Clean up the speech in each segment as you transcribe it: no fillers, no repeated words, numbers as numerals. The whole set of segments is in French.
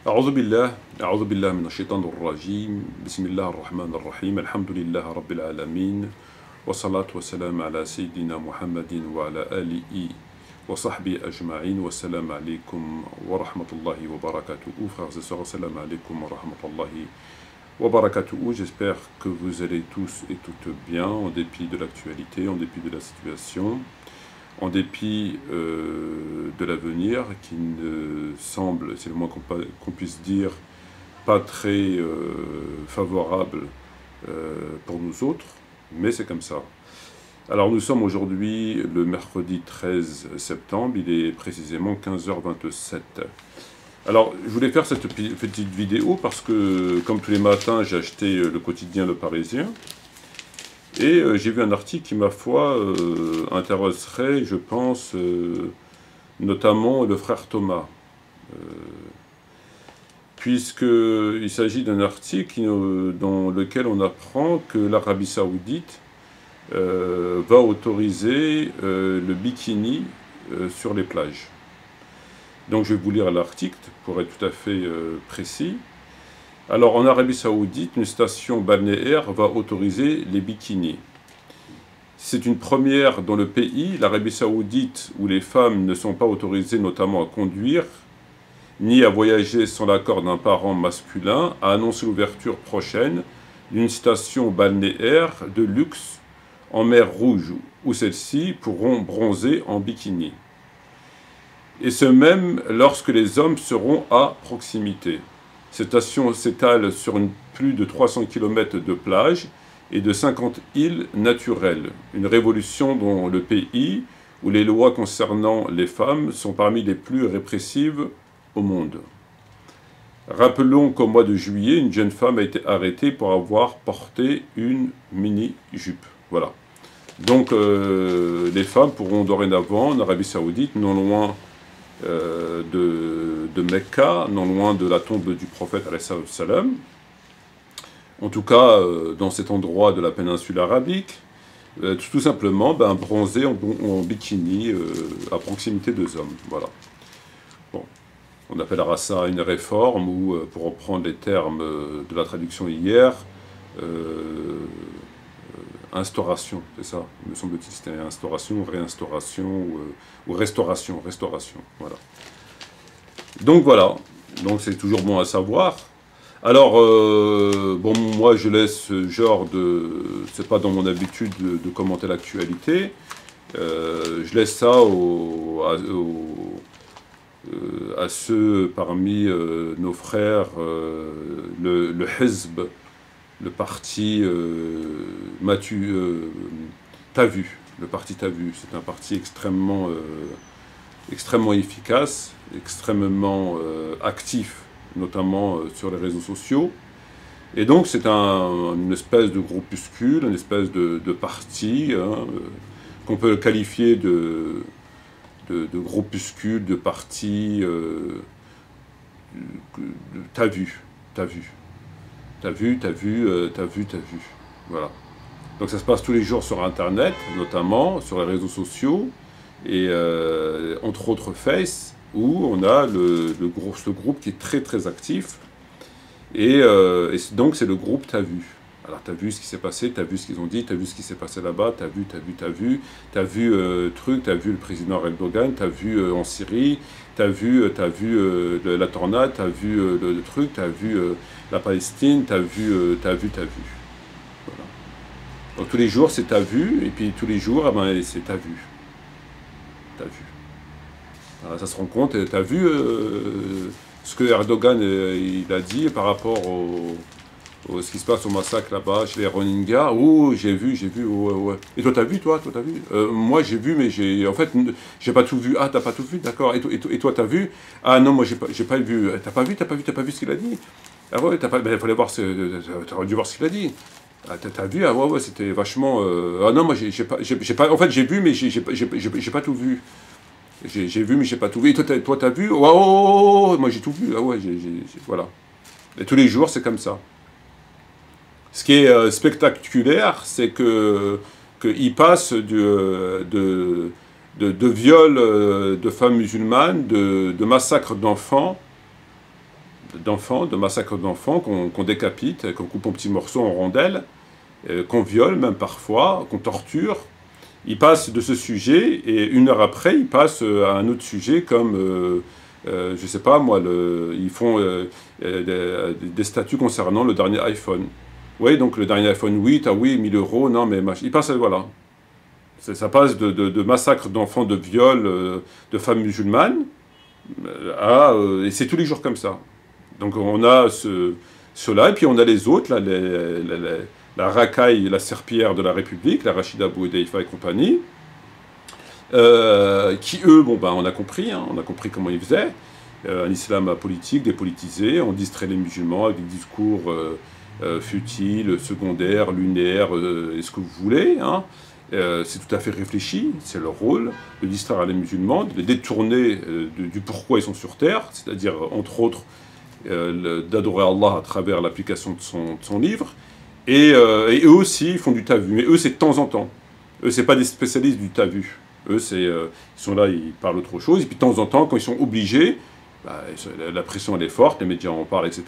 أعوذ بالله من الشيطان الرجيم بسم الله الرحمن الرحيم الحمد لله رب العالمين والصلاة والسلام على سيدنا محمد وعلى آله وصحبه أجمعين والسلام عليكم ورحمة الله وبركاته. Frères et sœurs, salam alaikum wa rahmatullahi wa barakatuh. J'espère que vous allez tous et toutes bien en dépit de l'actualité, en dépit de la situation, en dépit de l'avenir qui ne semble, c'est le moins qu'on puisse dire, pas très favorable pour nous autres, mais c'est comme ça. Alors nous sommes aujourd'hui le mercredi 13 septembre, il est précisément 15h27. Alors je voulais faire cette petite vidéo parce que, comme tous les matins, j'ai acheté le quotidien Le Parisien, et j'ai vu un article qui, ma foi, intéresserait, je pense, notamment le frère Thomas. Puisqu'il s'agit d'un article dans lequel on apprend que l'Arabie Saoudite va autoriser le bikini sur les plages. Donc je vais vous lire l'article pour être tout à fait précis. Alors, en Arabie Saoudite, une station balnéaire va autoriser les bikinis. C'est une première dans le pays, l'Arabie Saoudite, où les femmes ne sont pas autorisées notamment à conduire, ni à voyager sans l'accord d'un parent masculin, a annoncé l'ouverture prochaine d'une station balnéaire de luxe en mer Rouge, où celles-ci pourront bronzer en bikini. Et ce même lorsque les hommes seront à proximité. Cette station s'étale sur plus de 300 km de plage et de 50 îles naturelles. Une révolution dans le pays où les lois concernant les femmes sont parmi les plus répressives au monde. Rappelons qu'au mois de juillet, une jeune femme a été arrêtée pour avoir porté une mini-jupe. Voilà. Donc les femmes pourront dorénavant, en Arabie Saoudite, non loin de Mecca, non loin de la tombe du prophète alayhi salam, en tout cas dans cet endroit de la péninsule arabique, tout simplement bronzer en bikini à proximité des hommes. Voilà. Bon. On appellera ça une réforme, ou pour reprendre les termes de la traduction hier, instauration, c'est ça, il me semble-t-il, c'était instauration, réinstauration, ou restauration, voilà. Donc voilà, donc c'est toujours bon à savoir. Alors, bon, moi je laisse ce genre de... c'est pas dans mon habitude de commenter l'actualité, je laisse ça à ceux parmi nos frères, le Hizb, le parti Tavu, le parti Tavu, c'est un parti extrêmement efficace, extrêmement actif, notamment sur les réseaux sociaux. Et donc c'est une espèce de groupuscule, une espèce de parti, hein, qu'on peut qualifier de groupuscule, de parti Tavu. Voilà. Donc ça se passe tous les jours sur Internet, notamment sur les réseaux sociaux, et entre autres Face, où on a ce groupe qui est très très actif, et donc c'est le groupe Tavu. Alors t'as vu ce qui s'est passé, t'as vu ce qu'ils ont dit, t'as vu ce qui s'est passé là-bas, t'as vu le président Erdogan, t'as vu en Syrie, t'as vu la tornade, t'as vu le truc, t'as vu la Palestine, t'as vu. Voilà. Donc tous les jours c'est t'as vu, et puis tous les jours c'est t'as vu. Alors, ça se rend compte, t'as vu ce que Erdogan il a dit par rapport ce qui se passe au massacre là-bas, chez les Rohingyas. Oh, j'ai vu, ouais. Et toi, t'as vu, moi, j'ai vu, mais en fait, j'ai pas tout vu. Ah, t'as pas tout vu, d'accord. Et toi, t'as vu? Ah non, moi, j'ai pas vu. T'as pas vu ce qu'il a dit? Ah ouais, il fallait voir, t'aurais dû voir ce qu'il a dit. Ah, t'as vu? Ah ouais, c'était vachement... Ah non, moi, j'ai pas... En fait, j'ai vu, mais j'ai pas tout vu. J'ai vu, mais j'ai pas tout vu. Et toi, t'as vu? Oh, moi, j'ai tout vu. Ah ouais, voilà. Et tous les jours, c'est comme ça. Ce qui est spectaculaire, c'est qu'il passe de viols de femmes musulmanes, de massacres d'enfants, d'enfants, de massacres d'enfants qu'on décapite, qu'on coupe en petits morceaux, en rondelles, qu'on viole même parfois, qu'on torture. Ils passent de ce sujet et 1 heure après, ils passent à un autre sujet comme, je sais pas moi, ils font des statuts concernant le dernier iPhone. Oui, donc le dernier iPhone 8, ah oui, 1000 euros, non mais ils passent, voilà. Ça passe de massacres d'enfants, de viols, de femmes musulmanes, et c'est tous les jours comme ça. Donc on a ceux-là, et puis on a les autres, là, la racaille, la serpillière de la République, la Rachida Bouedeifa et compagnie, qui eux, bon ben on a compris, hein, on a compris comment ils faisaient, un islam politique, dépolitisé, on distrait les musulmans avec des discours futiles, secondaires, lunaires, et ce que vous voulez, hein. C'est tout à fait réfléchi, c'est leur rôle, de distraire les musulmans, de les détourner du pourquoi ils sont sur terre, c'est-à-dire, entre autres, d'adorer Allah à travers l'application de son livre, et eux aussi, ils font du tavu, mais eux, c'est de temps en temps. Eux, c'est pas des spécialistes du tavu. Eux, ils sont là, ils parlent autre chose, et puis de temps en temps, quand ils sont obligés, bah, la pression, elle est forte, les médias en parlent, etc.,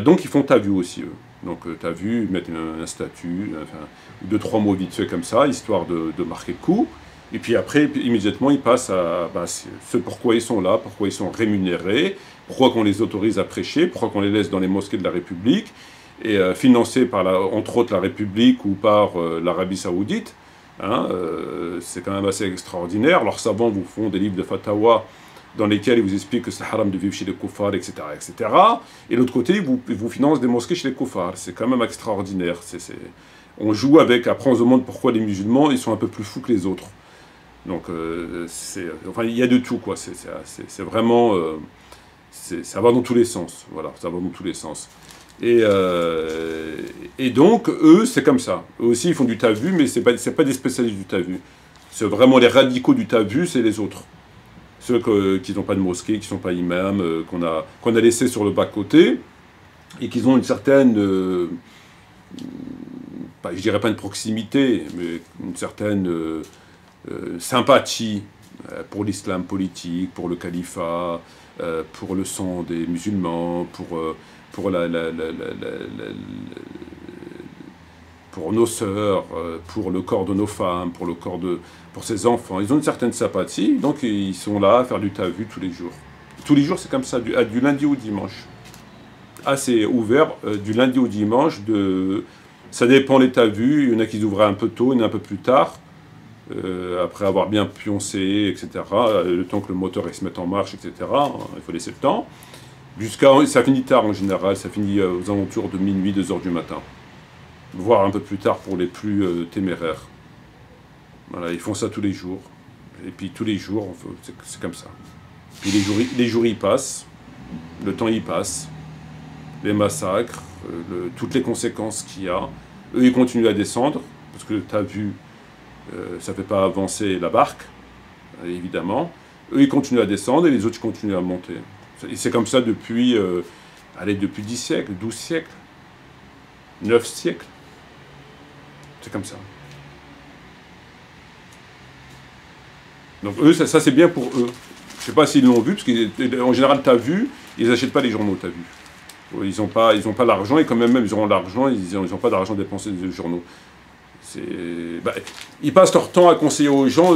donc ils font tavu aussi, eux. Donc t'as vu, ils mettent un statut, enfin, 2-3 mots vite fait comme ça, histoire de marquer le coup. Et puis après, immédiatement, ils passent à ce pourquoi ils sont là, pourquoi ils sont rémunérés, pourquoi qu'on les autorise à prêcher, pourquoi qu'on les laisse dans les mosquées de la République, et financés par, entre autres, la République ou par l'Arabie Saoudite. Hein, c'est quand même assez extraordinaire. Leurs savants vous font des livres de fatawa dans lesquels ils vous expliquent que c'est haram de vivre chez les koufars, etc., etc. Et de l'autre côté, ils vous financent des mosquées chez les koufars. C'est quand même extraordinaire. On joue avec, après on se demande pourquoi les musulmans, ils sont un peu plus fous que les autres. Donc, enfin, il y a de tout, quoi. C'est vraiment... ça va dans tous les sens. Voilà, ça va dans tous les sens. Et donc, eux, c'est comme ça. Eux aussi, ils font du tavu, mais c'est pas des spécialistes du tavu. C'est vraiment les radicaux du tavu, c'est les autres. Ceux qui n'ont pas de mosquée, qui ne sont pas imams, qu'on a laissés sur le bas-côté, et qui ont une certaine, je dirais pas une proximité, mais une certaine sympathie pour l'islam politique, pour le califat, pour le sang des musulmans, pour nos sœurs, pour le corps de nos femmes, pour ses enfants. Ils ont une certaine sympathie, donc ils sont là à faire du tavu tous les jours. Tous les jours, c'est comme ça, du lundi au dimanche. Ah, c'est ouvert du lundi au dimanche. Ça dépend les tavus. Il y en a qui ouvrent un peu tôt, il y en a un peu plus tard, après avoir bien pioncé, etc. Le temps que le moteur se mette en marche, etc. Il faut laisser le temps. Ça finit tard en général, ça finit aux alentours de minuit, 2 heures du matin. Voire un peu plus tard pour les plus téméraires. Voilà, ils font ça tous les jours. Et puis tous les jours, c'est comme ça. Puis les jours y passent, le temps y passe, les massacres, toutes les conséquences qu'il y a. Eux, ils continuent à descendre, parce que tu as vu, ça ne fait pas avancer la barque, évidemment. Eux, ils continuent à descendre et les autres continuent à monter. Et c'est comme ça depuis 10 siècles, 12 siècles, 9 siècles. C'est comme ça. Donc eux, ça c'est bien pour eux. Je sais pas s'ils l'ont vu, parce qu'en général, t'as vu, ils n'achètent pas les journaux, t'as vu. Ils n'ont pas l'argent, et quand même ils auront l'argent, ils n'ont pas d'argent dépensé dans les journaux. Ils passent leur temps à conseiller aux gens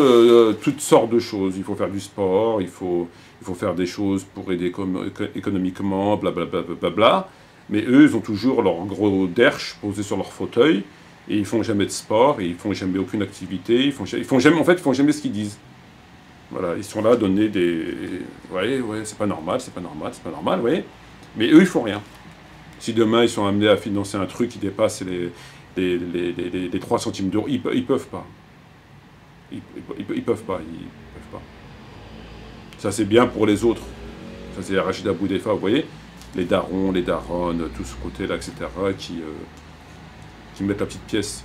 toutes sortes de choses. Il faut faire du sport, il faut faire des choses pour aider économiquement, blablabla. Bla, bla, bla. Mais eux, ils ont toujours leur gros derche posé sur leur fauteuil, et ils font jamais de sport, et ils font jamais aucune activité, ils font jamais ce qu'ils disent. Voilà, ils sont là à donner des... Ouais, c'est pas normal, ouais. Mais eux, ils font rien. Si demain, ils sont amenés à financer un truc qui dépasse les 3 centimes d'euros, ils peuvent pas. Ils peuvent pas. Ça, c'est bien pour les autres. Ça, c'est Rachida Bouedeifa, vous voyez, les darons, les daronnes, tout ce côté-là, etc., qui mettent la petite pièce.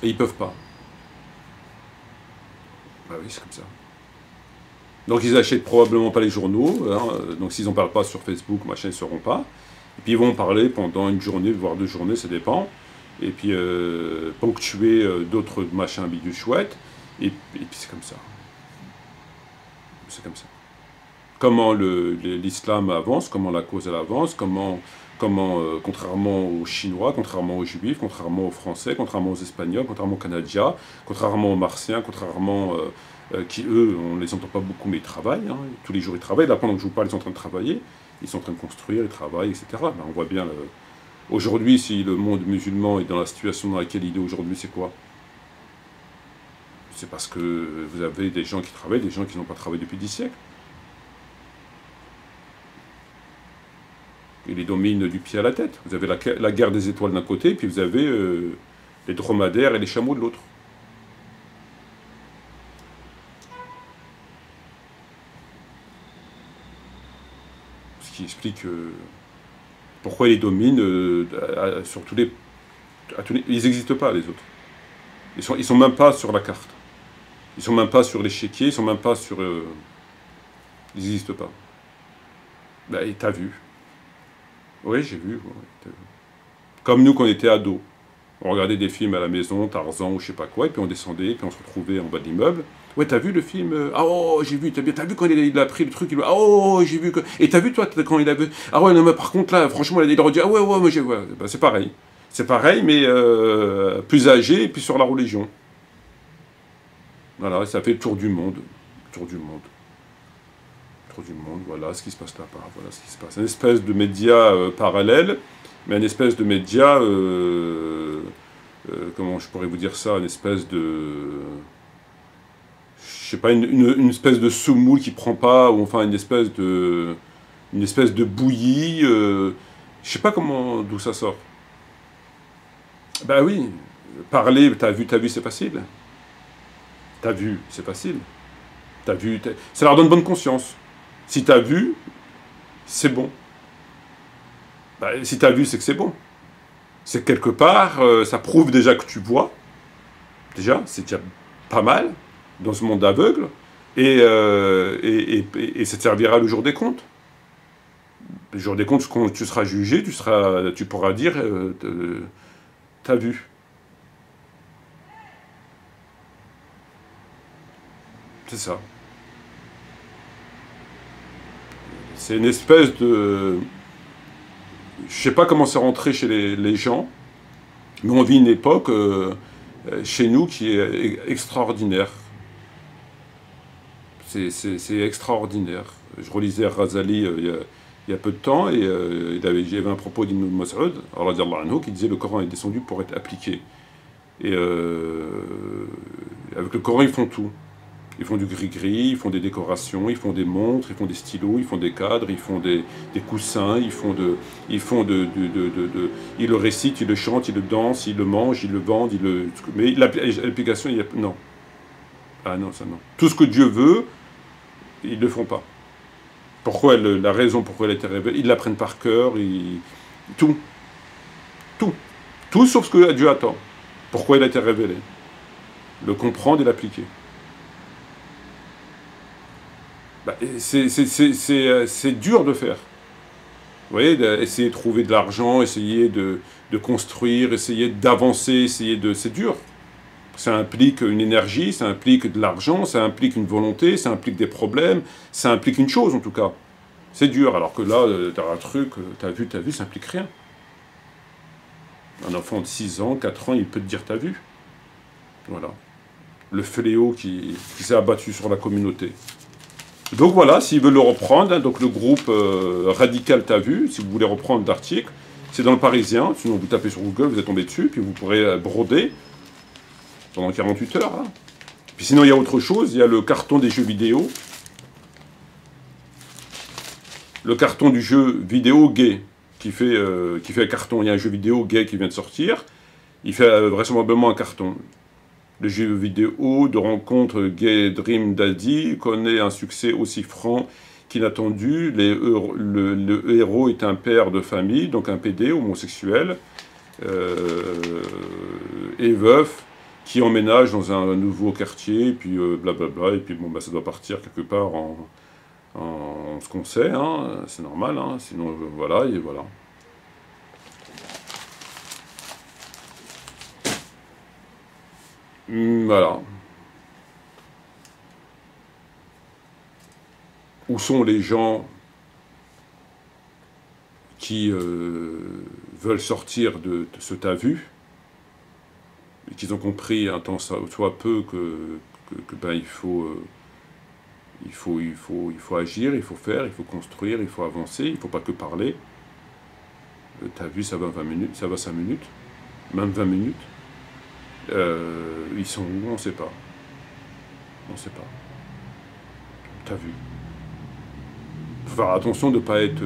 Et ils peuvent pas. Bah oui, c'est comme ça. Donc ils achètent probablement pas les journaux, hein, donc s'ils n'en parlent pas sur Facebook, machin, ils ne sauront pas. Et puis ils vont en parler pendant une journée, voire 2 journées, ça dépend. Et puis ponctuer d'autres machins bidules chouettes. Et puis c'est comme ça. C'est comme ça. comment l'islam avance, comment la cause elle avance, comment contrairement aux Chinois, contrairement aux Juifs, contrairement aux Français, contrairement aux Espagnols, contrairement aux Canadiens, contrairement aux Martiens, contrairement qui eux, on les entend pas beaucoup, mais ils travaillent, hein, tous les jours ils travaillent. Là, pendant que je vous parle, ils sont en train de travailler, ils sont en train de construire, ils travaillent, etc. Ben, on voit bien, aujourd'hui, si le monde musulman est dans la situation dans laquelle il est aujourd'hui, c'est quoi? C'est parce que vous avez des gens qui travaillent, des gens qui n'ont pas travaillé depuis 10 siècles. Ils les dominent du pied à la tête. Vous avez la guerre des étoiles d'un côté, puis vous avez les dromadaires et les chameaux de l'autre. Ce qui explique pourquoi ils les dominent sur tous les... Ils n'existent pas, les autres. Ils sont même pas sur la carte. Ils sont même pas sur l'échiquier, ils sont même pas sur... ils n'existent pas. Ben, t'as vu. Oui, j'ai vu. Ouais, comme nous, quand on était ados. On regardait des films à la maison, Tarzan ou je sais pas quoi, et puis on descendait, et puis on se retrouvait en bas de l'immeuble. Ouais, t'as vu le film Ah oh, j'ai vu, t'as vu quand il a pris le truc, ah oh, j'ai vu que... Et t'as vu toi, quand il a vu... Ah ouais, non, mais par contre là, franchement, il a redit, ah ouais, ouais, moi j'ai... Ouais. Ben, c'est pareil. C'est pareil, mais plus âgé, et puis sur la religion. Voilà, ça fait le tour du monde. Le tour du monde. Le tour du monde, voilà ce qui se passe là-bas, voilà ce qui se passe. Une espèce de média parallèle, mais une espèce de média... comment je pourrais vous dire ça, une espèce de... Je sais pas, une espèce de semoule qui prend pas, ou enfin une espèce de bouillie, je sais pas comment, d'où ça sort. Bah oui, parler, t'as vu, c'est facile. T'as vu, c'est facile. T'as vu, ça leur donne bonne conscience. Si t'as vu, c'est bon. Bah, si t'as vu, c'est que c'est bon. C'est que quelque part, ça prouve déjà que tu vois. Déjà, c'est déjà pas mal dans ce monde aveugle. Et ça te servira le jour des comptes. Le jour des comptes, quand tu seras jugé, tu pourras dire t'as vu. C'est ça. C'est une espèce de... Je sais pas comment c'est rentré chez les gens, mais on vit une époque chez nous qui est extraordinaire. C'est extraordinaire. Je relisais Razali il y a peu de temps, et il y avait un propos d'Ibn Mas'ud, qui disait le Coran est descendu pour être appliqué. Et avec le Coran, ils font tout. Ils font du gris-gris, ils font des décorations, ils font des montres, ils font des stylos, ils font des cadres, ils font des coussins, ils le récitent, ils le chantent, ils le dansent, ils le mangent, ils le vendent, mais l'application, non. Ah non, ça non. Tout ce que Dieu veut, ils ne le font pas. Pourquoi la raison pourquoi elle a été révélée, ils l'apprennent par cœur, tout. Tout. Tout sauf ce que Dieu attend. Pourquoi il a été révélé. Le comprendre et l'appliquer. Bah, c'est dur de faire. Vous voyez, essayer de trouver de l'argent, essayer de construire, essayer d'avancer, c'est dur. Ça implique une énergie, ça implique de l'argent, ça implique une volonté, ça implique des problèmes, ça implique une chose en tout cas. C'est dur, alors que là, t'as un truc, t'as vu, ça implique rien. Un enfant de 6 ans, 4 ans, il peut te dire t'as vu. Voilà. Le fléau qui s'est abattu sur la communauté. Donc voilà, s'ils veulent le reprendre, hein, donc le groupe Radical T'as vu, si vous voulez reprendre l'article, c'est dans le Parisien, sinon vous tapez sur Google, vous êtes tombé dessus, puis vous pourrez broder pendant 48 heures. Hein. Puis sinon, il y a autre chose, il y a le carton des jeux vidéo. Le carton du jeu vidéo gay, qui fait un carton. Il y a un jeu vidéo gay qui vient de sortir, il fait vraisemblablement un carton. Le jeu vidéo de rencontre Gay Dream Daddy connaît un succès aussi franc qu'inattendu. Le héros est un père de famille, donc un PD homosexuel, et veuf, qui emménage dans un nouveau quartier, et puis blablabla, et puis bon, bah, ça doit partir quelque part en ce qu'on sait, hein, c'est normal, hein, sinon voilà, et voilà. Voilà. Où sont les gens qui veulent sortir de ce t'as vu, et qu'ils ont compris un temps soit peu que ben, il faut agir, il faut faire, il faut construire, il faut avancer, il ne faut pas que parler. T'as vu, ça va 20 minutes, ça va 5 minutes, même 20 minutes. Ils sont où? On ne sait pas. On ne sait pas. T'as vu. Il faut faire attention de ne pas être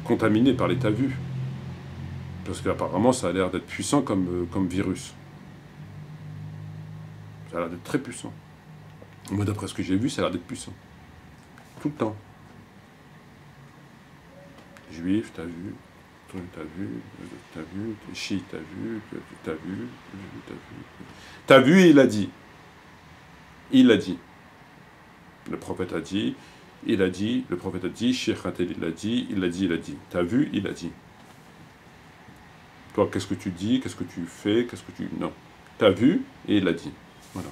contaminé par les t'as vu. Parce qu'apparemment, ça a l'air d'être puissant comme virus. Ça a l'air d'être très puissant. Moi, d'après ce que j'ai vu, ça a l'air d'être puissant. Tout le temps. Juif, t'as vu. T'as vu, t'as vu, chi, t'as vu, t'as vu, t'as vu. T'as vu, il a dit. Il l'a dit. Le prophète a dit, il a dit, le prophète a dit, Cheikh Ratel, il a dit, il a dit, il a dit. T'as vu, il a dit. Toi, qu'est-ce que tu dis, qu'est-ce que tu fais, qu'est-ce que tu... Non. T'as vu, et il a dit. Voilà.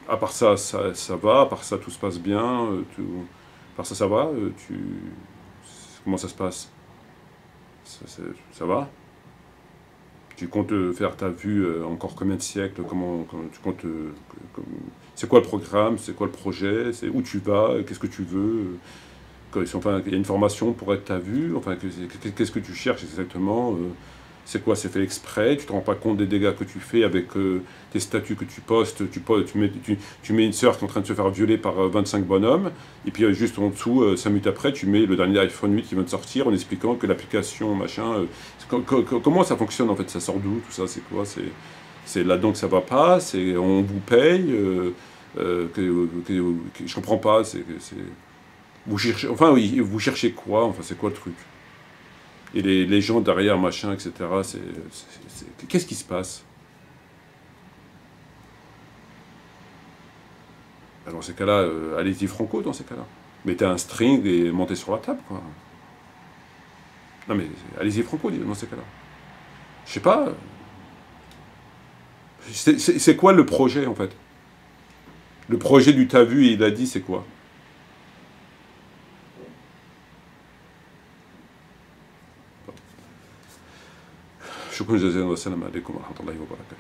À part ça, ça va, à part ça, tout se passe bien, à part ça, ça va, comment ça se passe? Ça va? Tu comptes faire ta vue encore combien de siècles? Comment tu comptes... c'est quoi le programme? C'est quoi le projet? C'est où tu vas? Qu'est-ce que tu veux? Enfin, il y a une formation pour être ta vue? Enfin, qu'est-ce que tu cherches exactement? C'est quoi? C'est fait exprès? Tu te rends pas compte des dégâts que tu fais avec tes statuts que tu postes? Tu mets une sœur qui est en train de se faire violer par 25 bonhommes, et puis juste en dessous, 5 minutes après, tu mets le dernier iPhone 8 qui vient de sortir en expliquant que l'application, machin... comment ça fonctionne en fait? Ça sort d'où? Tout ça, c'est quoi? C'est là-dedans que ça va pas? On vous paye? Je comprends pas. Vous cherchez, enfin oui, vous cherchez quoi? Enfin, c'est quoi le truc? Et les gens derrière, machin, etc. Qu'est-ce qui se passe? Dans ces cas-là, allez-y franco dans ces cas-là. Mettez un string et montez sur la table, quoi. Non mais, allez-y franco dans ces cas-là. Je sais pas. C'est quoi le projet, en fait? Le projet du t'as vu et il a dit, c'est quoi? شكرا جزيلا والسلام عليكم ورحمة الله وبركاته.